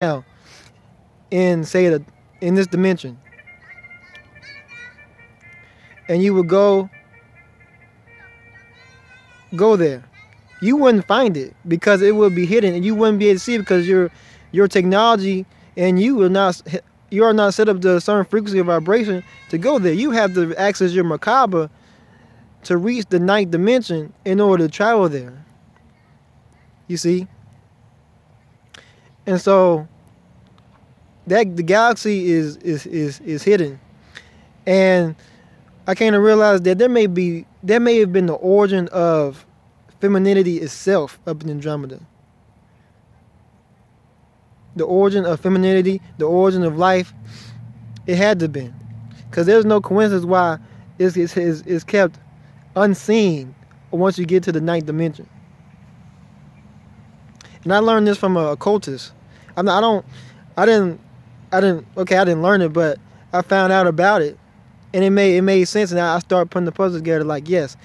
now in say in this dimension, and you would go there, you wouldn't find it because it would be hidden, and you wouldn't be able to see it because your technology and you are not set up to a certain frequency of vibration to go there. You have to access your macabre to reach the ninth dimension in order to travel there. You see, and so that the galaxy is hidden, and I came to realize that there may have been the origin of femininity itself up in Andromeda. The origin of femininity, the origin of life, it had to have been, because there's no coincidence why it's kept unseen once you get to the ninth dimension. And I learned this from a occultist. I didn't learn it, but I found out about it, and it made sense, and I started putting the puzzles together. Like, yes,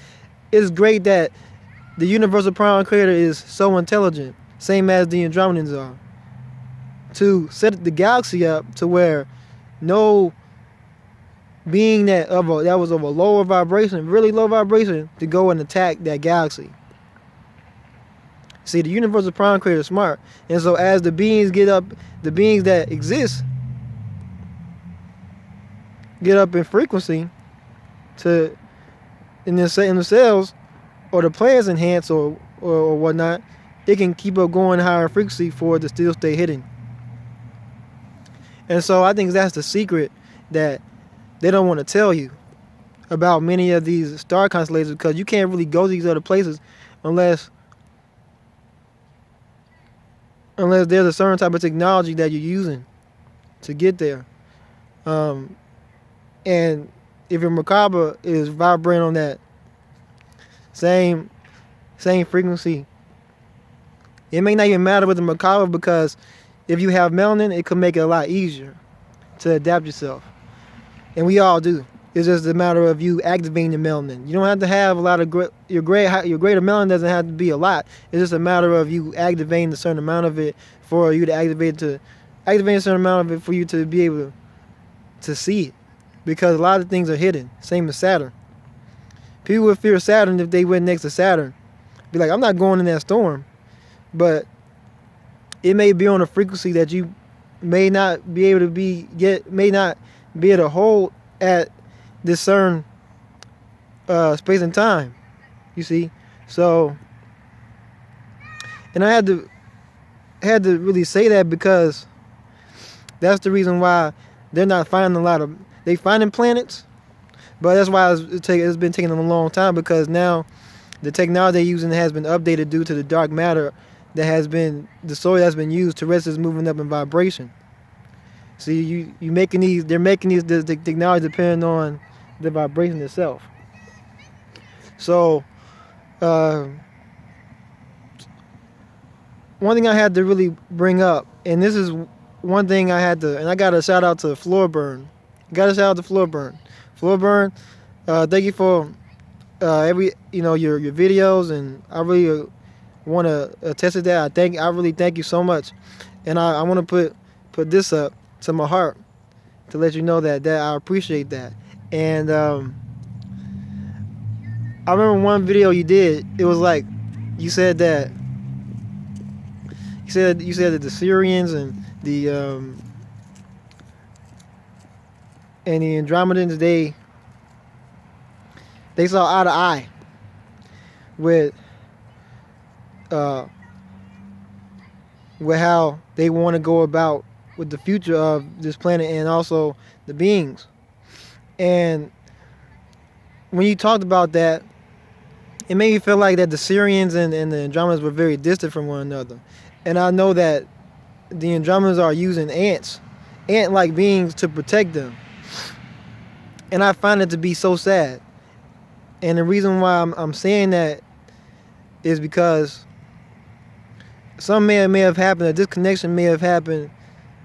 it's great that the universal prime creator is so intelligent, same as the Andromedans are, to set the galaxy up to where no being that was of a lower vibration, really low vibration, to go and attack that galaxy. See, the universal prime creator is smart, and so as the beings that exist get up in frequency in themselves, or the planets enhance or whatnot, it can keep up going higher in frequency for it to still stay hidden. And so I think that's the secret that they don't want to tell you about many of these star constellations, because you can't really go to these other places unless there's a certain type of technology that you're using to get there. And if your macabre is vibrating on that same frequency, it may not even matter with the macabre, because if you have melanin, it could make it a lot easier to adapt yourself. And we all do. It's just a matter of you activating the melanin. You don't have to have a lot of your greater melanin doesn't have to be a lot. It's just a matter of you activating a certain amount of it for you to activate a certain amount of it for you to be able to see it. Because a lot of things are hidden. Same as Saturn. People would fear Saturn if they went next to Saturn. Be like, I'm not going in that storm. But it may be on a frequency that you may not be able to may not be able to hold at this certain space and time. You see? So, and I had to really say that, because that's the reason why they're not finding they finding planets, but that's why it's been taking them a long time, because now the technology they're using has been updated due to the dark matter the soil that's been used. Terrestas is moving up in vibration. See, they're making these the technology depending on the vibration itself. So, one thing I had to really bring up, and this is one thing and I got to shout out to Floorburn. Floorburn, thank you for your videos, and I really want to attest to that. I really thank you so much, and I want to put this up to my heart to let you know that I appreciate that. And I remember one video you did. It was like you said that the Syrians and the Andromedans, they saw eye to eye with how they want to go about with the future of this planet, and also the beings. And when you talked about that, it made me feel like that the Syrians and the Andromedans were very distant from one another. And I know that the Andromedans are using ant-like beings to protect them. And I find it to be so sad. And the reason why I'm saying that is because some may have happened, a disconnection may have happened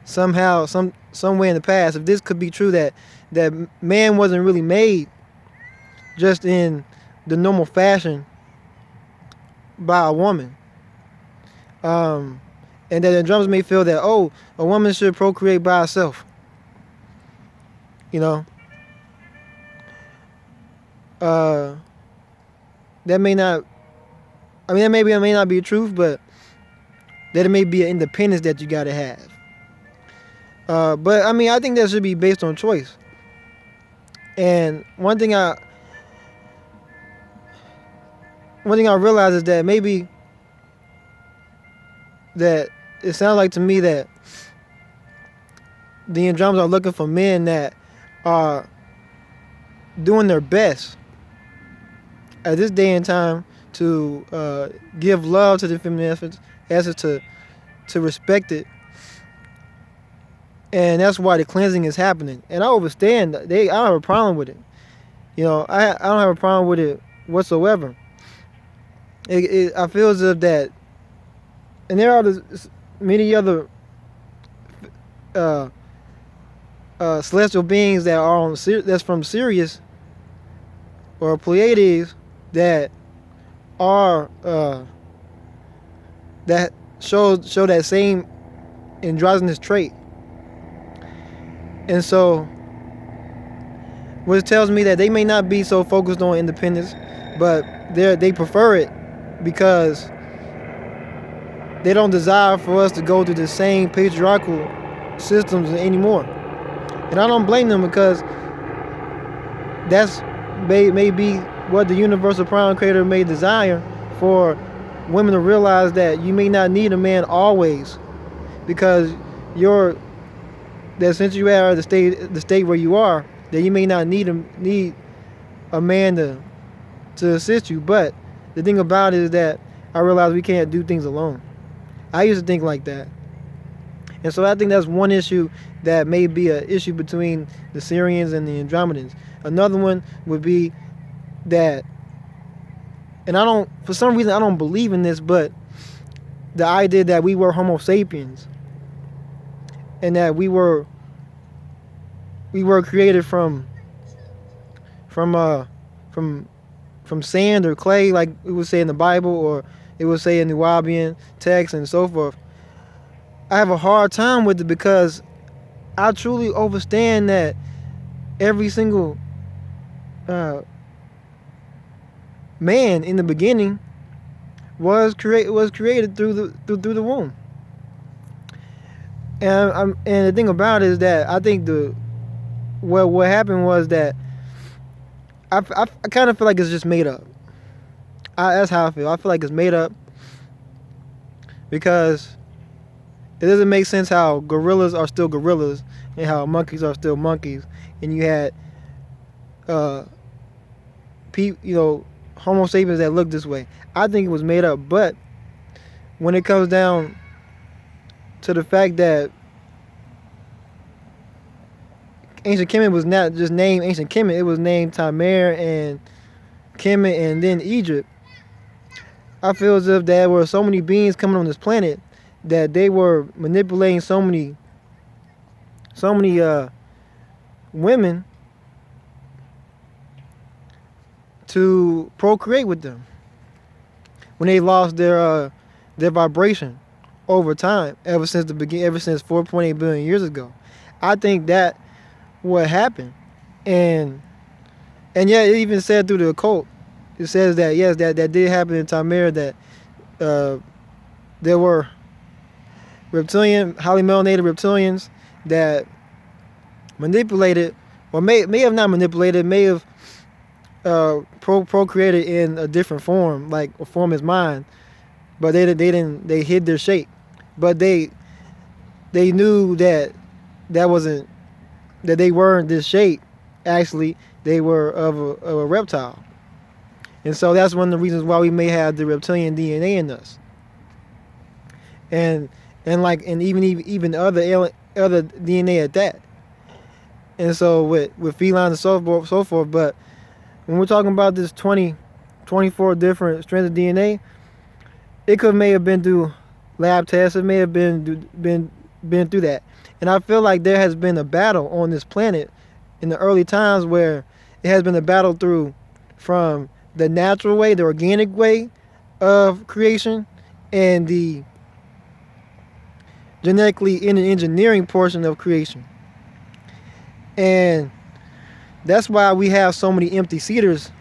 somehow, somewhere in the past. If this could be true, that man wasn't really made just in the normal fashion by a woman. And that Andromedans may feel that, oh, a woman should procreate by herself. You know, that may not. I mean, that may not be the truth, but that it may be an independence that you gotta have. But I mean, I think that should be based on choice. And one thing I realize is that maybe that it sounds like to me that the Andromedans are looking for men that are doing their best at this day and time to give love to the feminine essence, to respect it, and that's why the cleansing is happening. And I understand. I don't have a problem with it. You know, I don't have a problem with it whatsoever. I feel as if that, and there are many other celestial beings that are that's from Sirius or Pleiades that are that show that same androgynous trait. And so, which tells me that they may not be so focused on independence, but they prefer it because they don't desire for us to go through the same patriarchal systems anymore. And I don't blame them, because that's may be what the universal prime creator may desire, for women to realize that you may not need a man always, because that since you are the state where you are, that you may not need a man to assist you. But the thing about it is that I realize we can't do things alone. I used to think like that. And so I think that's one issue that may be an issue between the Syrians and the Andromedans. Another one would be that, and for some reason I don't believe in this, but the idea that we were Homo sapiens and that we were created from sand or clay, like it would say in the Bible, or it would say in the Nubian text and so forth. I have a hard time with it, because I truly understand that every single man in the beginning was created through the womb. And the thing about it is that I think what happened was that I kind of feel like it's just made up. That's how I feel. I feel like it's made up, because it doesn't make sense how gorillas are still gorillas and how monkeys are still monkeys, and you had Homo sapiens that look this way. I think it was made up. But when it comes down to the fact that ancient Kemet was not just named ancient Kemet, it was named Tamer and Kemet and then Egypt. I feel as if there were so many beings coming on this planet that they were manipulating so many women to procreate with them when they lost their vibration over time, ever since 4.8 billion years ago. I think that what happened, and yeah, it even said through the occult, it says that yes, that did happen in Tamer, that there were highly melanated reptilians that manipulated, or may have not manipulated, may have procreated in a different form, like a form is mine, but they hid their shape, but they knew that they weren't this shape. Actually, they were of a reptile, and so that's one of the reasons why we may have the reptilian DNA in us, and even other DNA at that. And so with felines and so forth, but when we're talking about this 24 different strands of DNA, it may have been through lab tests. It may have been through that. And I feel like there has been a battle on this planet in the early times, where it has been a battle from the natural way, the organic way of creation, and the genetically in the engineering portion of creation. And that's why we have so many empty seaters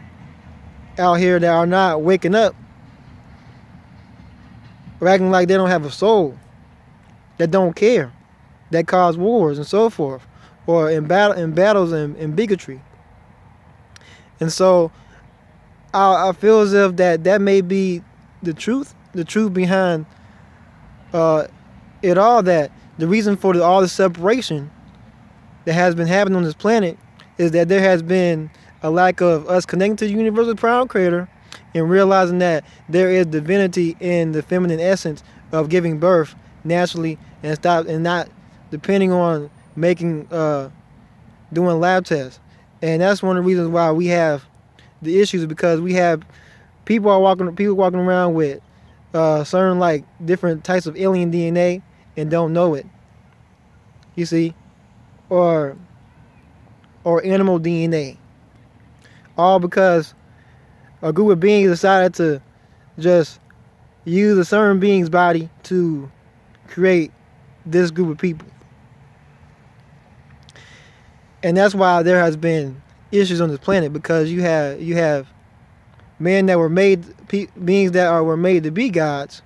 out here that are not waking up, or acting like they don't have a soul, that don't care, that cause wars and so forth, or in battles and bigotry. And so I feel as if that may be the truth behind it all, that the reason for all the separation that has been happening on this planet is that there has been a lack of us connecting to the universal prime creator and realizing that there is divinity in the feminine essence of giving birth naturally, and not depending on making doing lab tests. And that's one of the reasons why we have the issues, because we have people walking around with certain like different types of alien DNA and don't know it. You see, or animal DNA, all because a group of beings decided to just use a certain being's body to create this group of people. And that's why there has been issues on this planet, because you have men that were made, beings that were made to be gods,